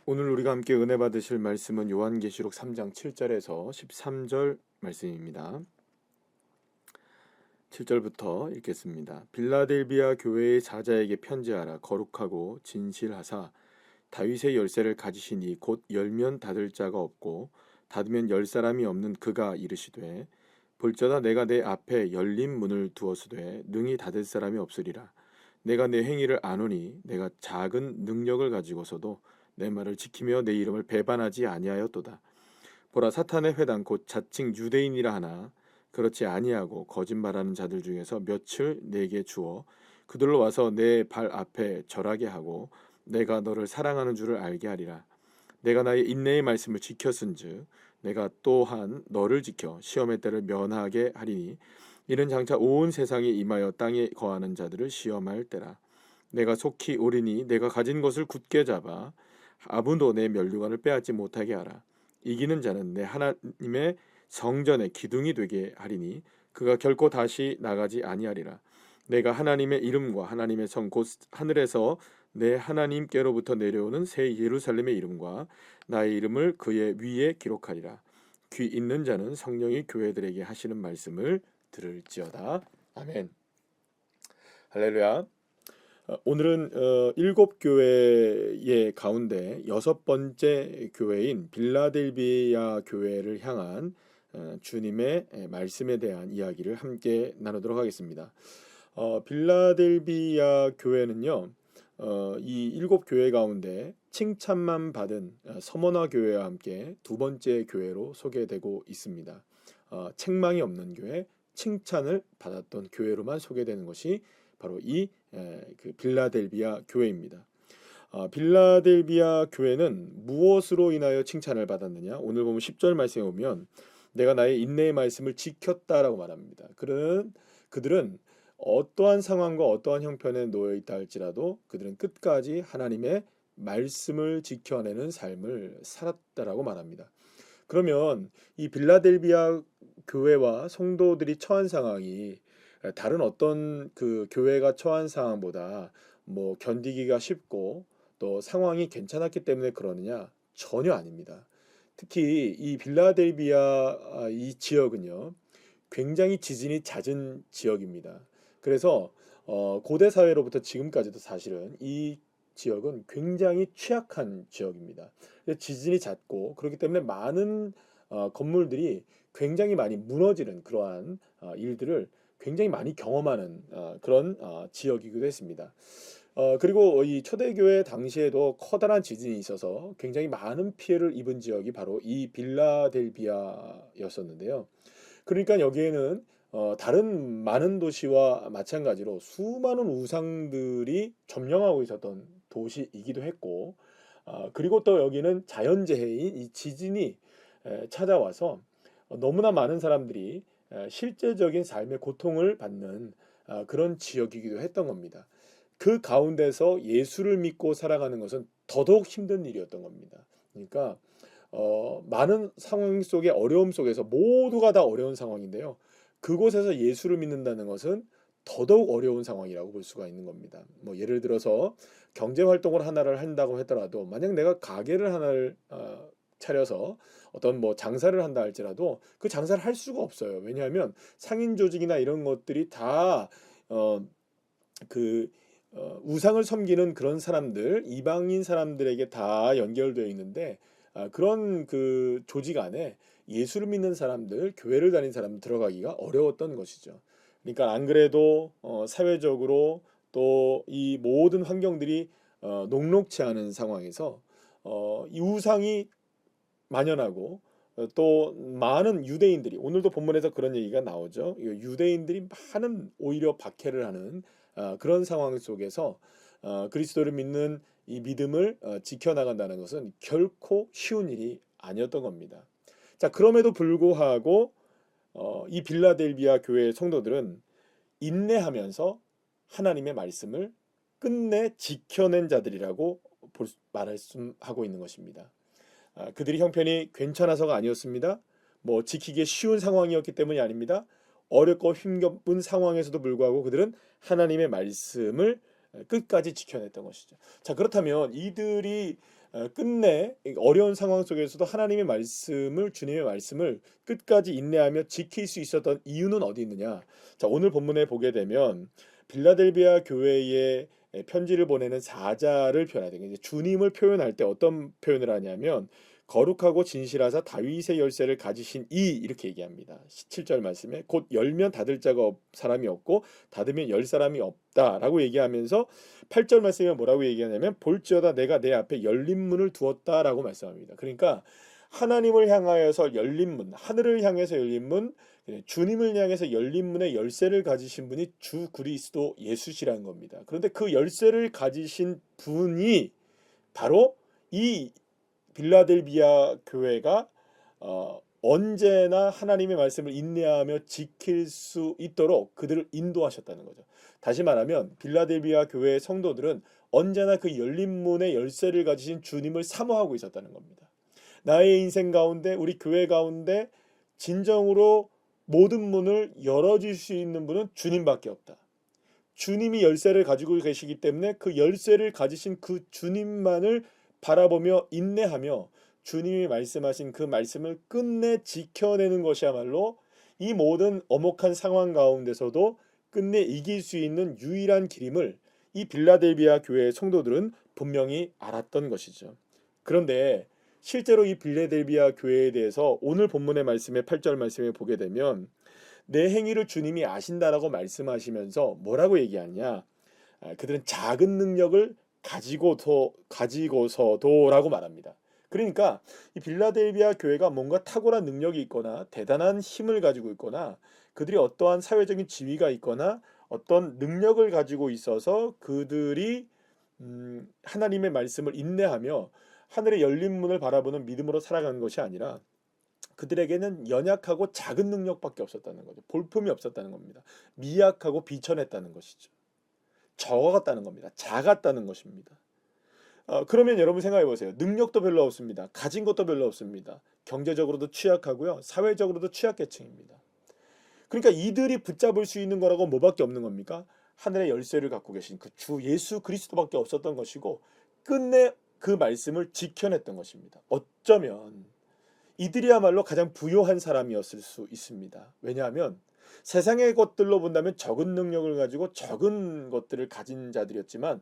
오늘 우리가 함께 은혜 받으실 말씀은 요한계시록 3장 7절에서 13절 말씀입니다. 7절부터 읽겠습니다. 빌라델비아 교회의 사자에게 편지하라. 거룩하고 진실하사 다윗의 열쇠를 가지시니 곧 열면 닫을 자가 없고 닫으면 열 사람이 없는 그가 이르시되 볼저다 내가 내 앞에 열린 문을 두었으되 능히 닫을 사람이 없으리라. 내가 내 행위를 아노니 내가 작은 능력을 가지고서도 내 말을 지키며 내 이름을 배반하지 아니하였도다. 보라, 사탄의 회당 곧 자칭 유대인이라 하나 그렇지 아니하고 거짓말하는 자들 중에서 몇을 내게 주어 그들로 와서 내 발 앞에 절하게 하고 내가 너를 사랑하는 줄을 알게 하리라. 내가 나의 인내의 말씀을 지켰은즉 내가 또한 너를 지켜 시험의 때를 면하게 하리니 이는 장차 온 세상에 임하여 땅에 거하는 자들을 시험할 때라. 내가 속히 오리니 내가 가진 것을 굳게 잡아 아무도 내 면류관을 빼앗지 못하게 하라. 이기는 자는 내 하나님의 성전의 기둥이 되게 하리니 그가 결코 다시 나가지 아니하리라. 내가 하나님의 이름과 하나님의 성 곧 하늘에서 내 하나님께로부터 내려오는 새 예루살렘의 이름과 나의 이름을 그의 위에 기록하리라. 귀 있는 자는 성령이 교회들에게 하시는 말씀을 들을지어다. 아멘. 할렐루야. 오늘은 일곱 교회의 가운데 여섯 번째 교회인 빌라델비아 교회를 향한 주님의 말씀에 대한 이야기를 함께 나누도록 하겠습니다. 빌라델비아 교회는요, 이 일곱 교회 가운데 칭찬만 받은 서머나 교회와 함께 두 번째 교회로 소개되고 있습니다. 책망이 없는 교회, 칭찬을 받았던 교회로만 소개되는 것이 바로 그 빌라델비아 교회입니다. 빌라델비아 교회는 무엇으로 인하여 칭찬을 받았느냐? 오늘 보면 10절 말씀에 보면 내가 나의 인내의 말씀을 지켰다라고 말합니다. 그들은 어떠한 상황과 어떠한 형편에 놓여 있다 할지라도 그들은 끝까지 하나님의 말씀을 지켜내는 삶을 살았다라고 말합니다. 그러면 이 빌라델비아 교회와 성도들이 처한 상황이 다른 어떤 그 교회가 처한 상황보다 뭐 견디기가 쉽고 또 상황이 괜찮았기 때문에 그러느냐? 전혀 아닙니다. 특히 이 빌라델비아 이 지역은요, 굉장히 지진이 잦은 지역입니다. 그래서 고대 사회로부터 지금까지도 사실은 이 지역은 굉장히 취약한 지역입니다. 지진이 잦고 그렇기 때문에 많은 건물들이 굉장히 많이 무너지는 그러한 일들을 굉장히 많이 경험하는 그런 지역이기도 했습니다. 그리고 이 초대교회 당시에도 커다란 지진이 있어서 굉장히 많은 피해를 입은 지역이 바로 이 빌라델비아였었는데요. 그러니까 여기에는 다른 많은 도시와 마찬가지로 수많은 우상들이 점령하고 있었던 도시이기도 했고, 그리고 또 여기는 자연재해인 이 지진이 찾아와서 너무나 많은 사람들이 실제적인 삶의 고통을 받는 그런 지역이기도 했던 겁니다. 그 가운데서 예수를 믿고 살아가는 것은 더더욱 힘든 일이었던 겁니다. 그러니까 많은 상황 속에 어려움 속에서 모두가 다 어려운 상황인데요. 그곳에서 예수를 믿는다는 것은 더더욱 어려운 상황이라고 볼 수가 있는 겁니다. 뭐 예를 들어서 경제 활동을 하나를 한다고 하더라도 만약 내가 가게를 하나를 차려서 어떤 뭐 장사를 한다 할지라도 그 장사를 할 수가 없어요. 왜냐하면 상인 조직이나 이런 것들이 다 우상을 섬기는 그런 사람들, 이방인 사람들에게 다 연결되어 있는데 그런 그 조직 안에 예수를 믿는 사람들, 교회를 다니는 사람들 들어가기가 어려웠던 것이죠. 그러니까 안 그래도 사회적으로 또 이 모든 환경들이 녹록치 않은 상황에서 이 우상이 만연하고 또 많은 유대인들이 오늘도 본문에서 그런 얘기가 나오죠. 유대인들이 많은 오히려 박해를 하는 그런 상황 속에서 그리스도를 믿는 이 믿음을 지켜나간다는 것은 결코 쉬운 일이 아니었던 겁니다. 자, 그럼에도 불구하고 이 빌라델비아 교회의 성도들은 인내하면서 하나님의 말씀을 끝내 지켜낸 자들이라고 말씀하고 있는 것입니다. 그들이 형편이 괜찮아서가 아니었습니다. 뭐 지키기 쉬운 상황이었기 때문이 아닙니다. 어렵고 힘겨운 상황에서도 불구하고 그들은 하나님의 말씀을 끝까지 지켜냈던 것이죠. 자, 그렇다면 이들이 끝내 어려운 상황 속에서도 하나님의 말씀을 주님의 말씀을 끝까지 인내하며 지킬 수 있었던 이유는 어디 있느냐? 자, 오늘 본문에 보게 되면 빌라델비아 교회에 편지를 보내는 사자를 표현하되 이제 주님을 표현할 때 어떤 표현을 하냐면 거룩하고 진실하사 다윗의 열쇠를 가지신 이 이렇게 얘기합니다. 17절 말씀에 곧 열면 닫을 자가 사람이 없고 닫으면 열 사람이 없다라고 얘기하면서 8절 말씀에 뭐라고 얘기하냐면 볼지어다 내가 내 앞에 열린 문을 두었다라고 말씀합니다. 그러니까 하나님을 향하여서 열린 문, 하늘을 향해서 열린 문, 주님을 향해서 열린 문의 열쇠를 가지신 분이 주 그리스도 예수시라는 겁니다. 그런데 그 열쇠를 가지신 분이 바로 이 빌라델비아 교회가 언제나 하나님의 말씀을 인내하며 지킬 수 있도록 그들을 인도하셨다는 거죠. 다시 말하면 빌라델비아 교회의 성도들은 언제나 그 열린 문의 열쇠를 가지신 주님을 사모하고 있었다는 겁니다. 나의 인생 가운데 우리 교회 가운데 진정으로 모든 문을 열어줄 수 있는 분은 주님밖에 없다. 주님이 열쇠를 가지고 계시기 때문에 그 열쇠를 가지신 그 주님만을 바라보며 인내하며 주님이 말씀하신 그 말씀을 끝내 지켜내는 것이야말로 이 모든 엄혹한 상황 가운데서도 끝내 이길 수 있는 유일한 길임을 이 빌라델비아 교회의 성도들은 분명히 알았던 것이죠. 그런데 실제로 이 빌라델비아 교회에 대해서 오늘 본문의 말씀에 8절 말씀에 보게 되면 내 행위를 주님이 아신다라고 말씀하시면서 뭐라고 얘기하냐? 그들은 작은 능력을 가지고서도라고 말합니다. 그러니까 이 빌라델비아 교회가 뭔가 탁월한 능력이 있거나 대단한 힘을 가지고 있거나 그들이 어떠한 사회적인 지위가 있거나 어떤 능력을 가지고 있어서 그들이 하나님의 말씀을 인내하며 하늘의 열린 문을 바라보는 믿음으로 살아가는 것이 아니라 그들에게는 연약하고 작은 능력밖에 없었다는 거죠. 볼품이 없었다는 겁니다. 미약하고 비천했다는 것이죠. 적었다는 겁니다. 작았다는 것입니다. 그러면 여러분 생각해 보세요. 능력도 별로 없습니다. 가진 것도 별로 없습니다. 경제적으로도 취약하고요. 사회적으로도 취약계층입니다. 그러니까 이들이 붙잡을 수 있는 거라고 뭐밖에 없는 겁니까? 하늘의 열쇠를 갖고 계신 그 주 예수 그리스도밖에 없었던 것이고 끝내 그 말씀을 지켜냈던 것입니다. 어쩌면 이들이야말로 가장 부요한 사람이었을 수 있습니다. 왜냐하면 세상의 것들로 본다면 적은 능력을 가지고 적은 것들을 가진 자들이었지만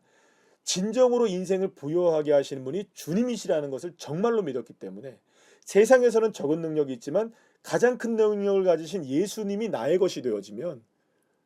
진정으로 인생을 부요하게 하시는 분이 주님이시라는 것을 정말로 믿었기 때문에 세상에서는 적은 능력이 있지만 가장 큰 능력을 가지신 예수님이 나의 것이 되어지면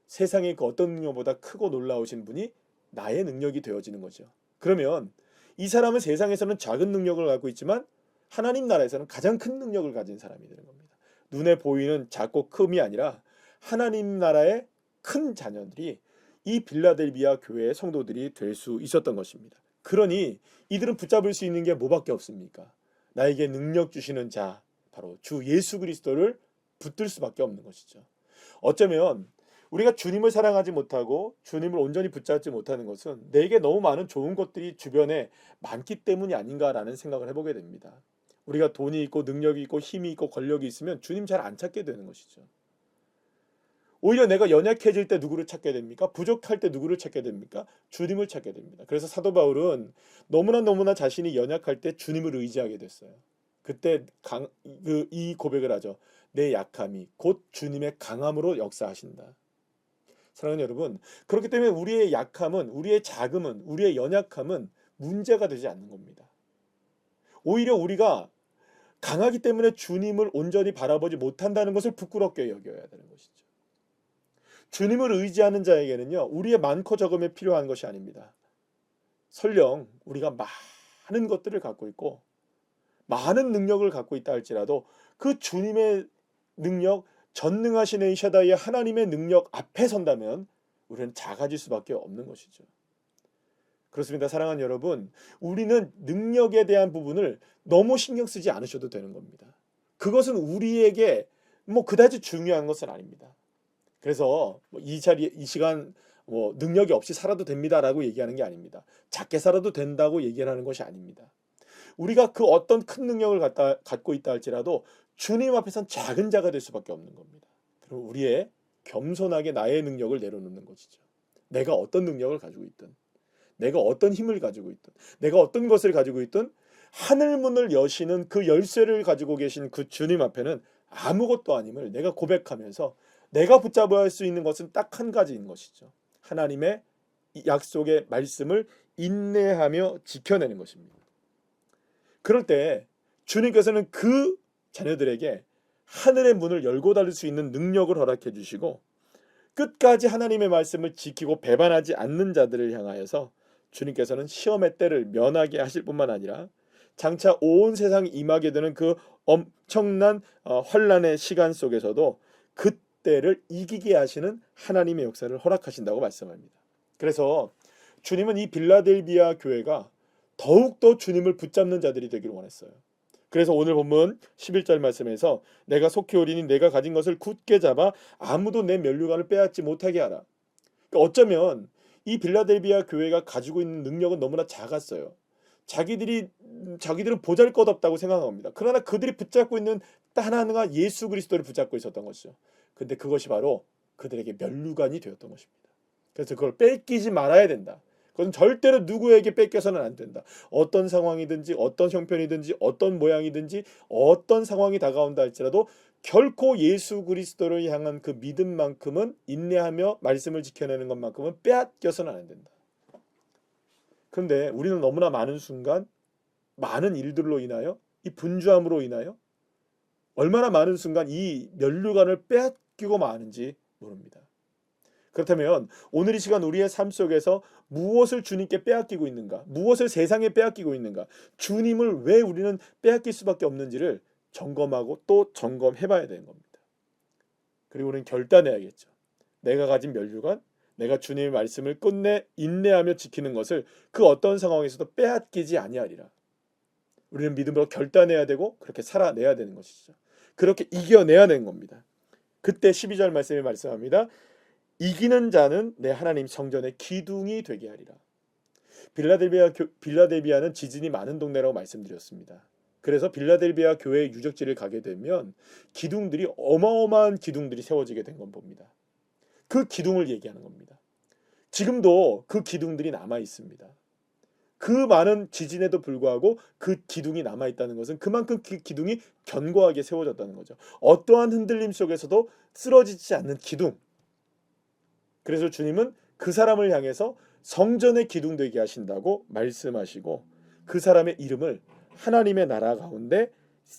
세상의 그 어떤 능력보다 크고 놀라우신 분이 나의 능력이 되어지는 거죠. 그러면 이 사람은 세상에서는 작은 능력을 갖고 있지만 하나님 나라에서는 가장 큰 능력을 가진 사람이 되는 겁니다. 눈에 보이는 작고 큼이 아니라 하나님 나라의 큰 자녀들이 이 빌라델비아 교회의 성도들이 될 수 있었던 것입니다. 그러니 이들은 붙잡을 수 있는 게 뭐밖에 없습니까? 나에게 능력 주시는 자, 바로 주 예수 그리스도를 붙들 수밖에 없는 것이죠. 어쩌면 우리가 주님을 사랑하지 못하고 주님을 온전히 붙잡지 못하는 것은 내게 너무 많은 좋은 것들이 주변에 많기 때문이 아닌가라는 생각을 해보게 됩니다. 우리가 돈이 있고 능력이 있고 힘이 있고 권력이 있으면 주님 잘 안 찾게 되는 것이죠. 오히려 내가 연약해질 때 누구를 찾게 됩니까? 부족할 때 누구를 찾게 됩니까? 주님을 찾게 됩니다. 그래서 사도 바울은 너무나 자신이 연약할 때 주님을 의지하게 됐어요. 그때 이 고백을 하죠. 내 약함이 곧 주님의 강함으로 역사하신다. 사랑하는 여러분, 그렇기 때문에 우리의 약함은, 우리의 자금은, 우리의 연약함은 문제가 되지 않는 겁니다. 오히려 우리가 강하기 때문에 주님을 온전히 바라보지 못한다는 것을 부끄럽게 여겨야 되는 것이죠. 주님을 의지하는 자에게는요, 우리의 많고 적음에 필요한 것이 아닙니다. 설령 우리가 많은 것들을 갖고 있고 많은 능력을 갖고 있다 할지라도 그 주님의 능력, 전능하신 엘샤다이의 하나님의 능력 앞에 선다면 우리는 작아질 수밖에 없는 것이죠. 그렇습니다. 사랑하는 여러분, 우리는 능력에 대한 부분을 너무 신경 쓰지 않으셔도 되는 겁니다. 그것은 우리에게 그다지 중요한 것은 아닙니다. 그래서 이 시간 능력이 없이 살아도 됩니다라고 얘기하는 게 아닙니다. 작게 살아도 된다고 얘기하는 것이 아닙니다. 우리가 그 어떤 큰 능력을 갖고 있다 할지라도 주님 앞에선 작은 자가 될 수밖에 없는 겁니다. 그리고 우리의 겸손하게 나의 능력을 내려놓는 것이죠. 내가 어떤 능력을 가지고 있든, 내가 어떤 힘을 가지고 있든, 내가 어떤 것을 가지고 있든 하늘 문을 여시는 그 열쇠를 가지고 계신 그 주님 앞에는 아무것도 아님을 내가 고백하면서 내가 붙잡아야 할 수 있는 것은 딱 한 가지인 것이죠. 하나님의 약속의 말씀을 인내하며 지켜내는 것입니다. 그럴 때 주님께서는 그 자녀들에게 하늘의 문을 열고 닫을 수 있는 능력을 허락해 주시고, 끝까지 하나님의 말씀을 지키고 배반하지 않는 자들을 향하여서 주님께서는 시험의 때를 면하게 하실 뿐만 아니라 장차 온 세상이 임하게 되는 그 엄청난 환난의 시간 속에서도 그때를 이기게 하시는 하나님의 역사를 허락하신다고 말씀합니다. 그래서 주님은 이 빌라델비아 교회가 더욱더 주님을 붙잡는 자들이 되기를 원했어요. 그래서 오늘 본문 11절 말씀에서 내가 속히 오리니 내가 가진 것을 굳게 잡아 아무도 내 면류관을 빼앗지 못하게 하라. 그러니까 어쩌면 이 빌라델비아 교회가 가지고 있는 능력은 너무나 작았어요. 자기들은 보잘것없다고 생각합니다. 그러나 그들이 붙잡고 있는 딱 하나가 예수 그리스도를 붙잡고 있었던 것이죠. 근데 그것이 바로 그들에게 면류관이 되었던 것입니다. 그래서 그걸 뺏기지 말아야 된다. 그건 절대로 누구에게 뺏겨서는 안 된다. 어떤 상황이든지 어떤 형편이든지 어떤 모양이든지 어떤 상황이 다가온다 할지라도 결코 예수 그리스도를 향한 그 믿음만큼은 인내하며 말씀을 지켜내는 것만큼은 빼앗겨서는 안 된다. 그런데 우리는 너무나 많은 순간 많은 일들로 인하여 이 분주함으로 인하여 얼마나 많은 순간 이 면류관을 빼앗기고 마는지 모릅니다. 그렇다면 오늘 이 시간 우리의 삶 속에서 무엇을 주님께 빼앗기고 있는가? 무엇을 세상에 빼앗기고 있는가? 주님을 왜 우리는 빼앗길 수밖에 없는지를 점검하고 또 점검해 봐야 되는 겁니다. 그리고 우리는 결단해야겠죠. 내가 가진 면류관, 내가 주님의 말씀을 끝내 인내하며 지키는 것을 그 어떤 상황에서도 빼앗기지 아니하리라. 우리는 믿음으로 결단해야 되고 그렇게 살아내야 되는 것이죠. 그렇게 이겨내야 되는 겁니다. 그때 12절 말씀에 말씀합니다. 이기는 자는 내 하나님 성전의 기둥이 되게 하리라. 빌라델비아는 지진이 많은 동네라고 말씀드렸습니다. 그래서 빌라델비아 교회의 유적지를 가게 되면 기둥들이 어마어마한 기둥들이 세워지게 된 건 봅니다. 그 기둥을 얘기하는 겁니다. 지금도 그 기둥들이 남아 있습니다. 그 많은 지진에도 불구하고 그 기둥이 남아 있다는 것은 그만큼 그 기둥이 견고하게 세워졌다는 거죠. 어떠한 흔들림 속에서도 쓰러지지 않는 기둥. 그래서 주님은 그 사람을 향해서 성전의 기둥 되게 하신다고 말씀하시고 그 사람의 이름을 하나님의 나라 가운데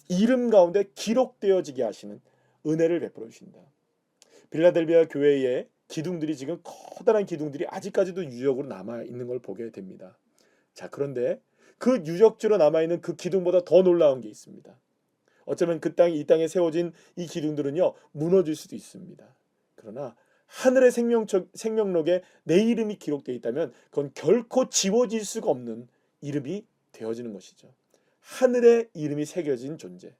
이름 가운데 기록되어지게 하시는 은혜를 베풀어 주신다. 빌라델비아 교회의 기둥들이 지금 커다란 기둥들이 아직까지도 유적으로 남아 있는 걸 보게 됩니다. 자, 그런데 그 유적지로 남아 있는 그 기둥보다 더 놀라운 게 있습니다. 어쩌면 이 땅에 세워진 이 기둥들은요 무너질 수도 있습니다. 그러나 하늘의 생명록에 내 이름이 기록되어 있다면 그건 결코 지워질 수가 없는 이름이 되어지는 것이죠. 하늘의 이름이 새겨진 존재.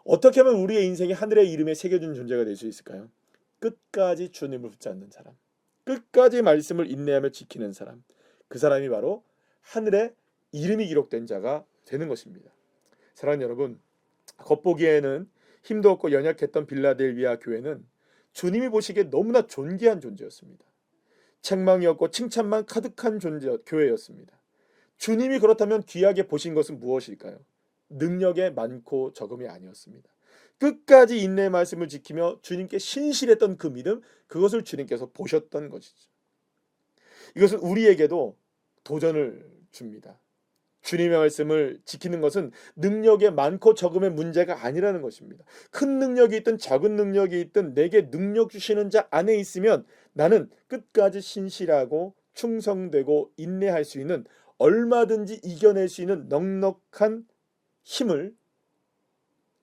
어떻게 하면 우리의 인생이 하늘의 이름에 새겨진 존재가 될 수 있을까요? 끝까지 주님을 붙잡는 사람, 끝까지 말씀을 인내하며 지키는 사람, 그 사람이 바로 하늘에 이름이 기록된 자가 되는 것입니다. 사랑하는 여러분, 겉보기에는 힘도 없고 연약했던 빌라델비아 교회는 주님이 보시기에 너무나 존귀한 존재였습니다. 책망이 없고 칭찬만 가득한 교회였습니다. 주님이 그렇다면 귀하게 보신 것은 무엇일까요? 능력의 많고 적음이 아니었습니다. 끝까지 인내의 말씀을 지키며 주님께 신실했던 그 믿음, 그것을 주님께서 보셨던 것이죠. 이것은 우리에게도 도전을 줍니다. 주님의 말씀을 지키는 것은 능력의 많고 적음의 문제가 아니라는 것입니다. 큰 능력이 있든 작은 능력이 있든 내게 능력 주시는 자 안에 있으면 나는 끝까지 신실하고 충성되고 인내할 수 있는, 얼마든지 이겨낼 수 있는 넉넉한 힘을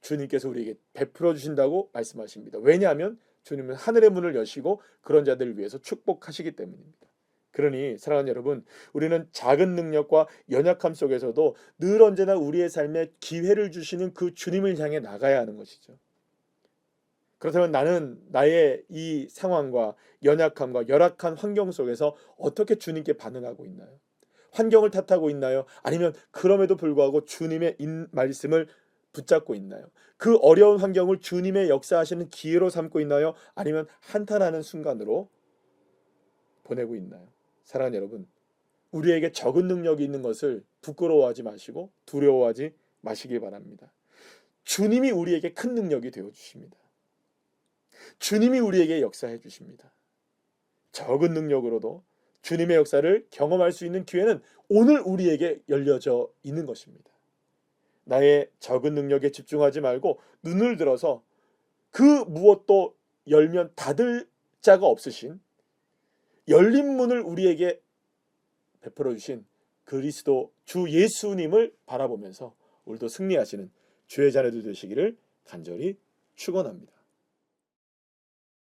주님께서 우리에게 베풀어 주신다고 말씀하십니다. 왜냐하면 주님은 하늘의 문을 여시고 그런 자들을 위해서 축복하시기 때문입니다. 그러니 사랑하는 여러분, 우리는 작은 능력과 연약함 속에서도 늘 언제나 우리의 삶에 기회를 주시는 그 주님을 향해 나가야 하는 것이죠. 그렇다면 나는 나의 이 상황과 연약함과 열악한 환경 속에서 어떻게 주님께 반응하고 있나요? 환경을 탓하고 있나요? 아니면 그럼에도 불구하고 주님의 말씀을 붙잡고 있나요? 그 어려운 환경을 주님의 역사하시는 기회로 삼고 있나요? 아니면 한탄하는 순간으로 보내고 있나요? 사랑하는 여러분, 우리에게 적은 능력이 있는 것을 부끄러워하지 마시고 두려워하지 마시길 바랍니다. 주님이 우리에게 큰 능력이 되어 주십니다. 주님이 우리에게 역사해 주십니다. 적은 능력으로도 주님의 역사를 경험할 수 있는 기회는 오늘 우리에게 열려져 있는 것입니다. 나의 적은 능력에 집중하지 말고 눈을 들어서 그 무엇도 열면 닫을 자가 없으신 열린 문을 우리에게 베풀어 주신 그리스도 주 예수님을 바라보면서 오늘도 승리하시는 주의 자녀들 되시기를 간절히 축원합니다.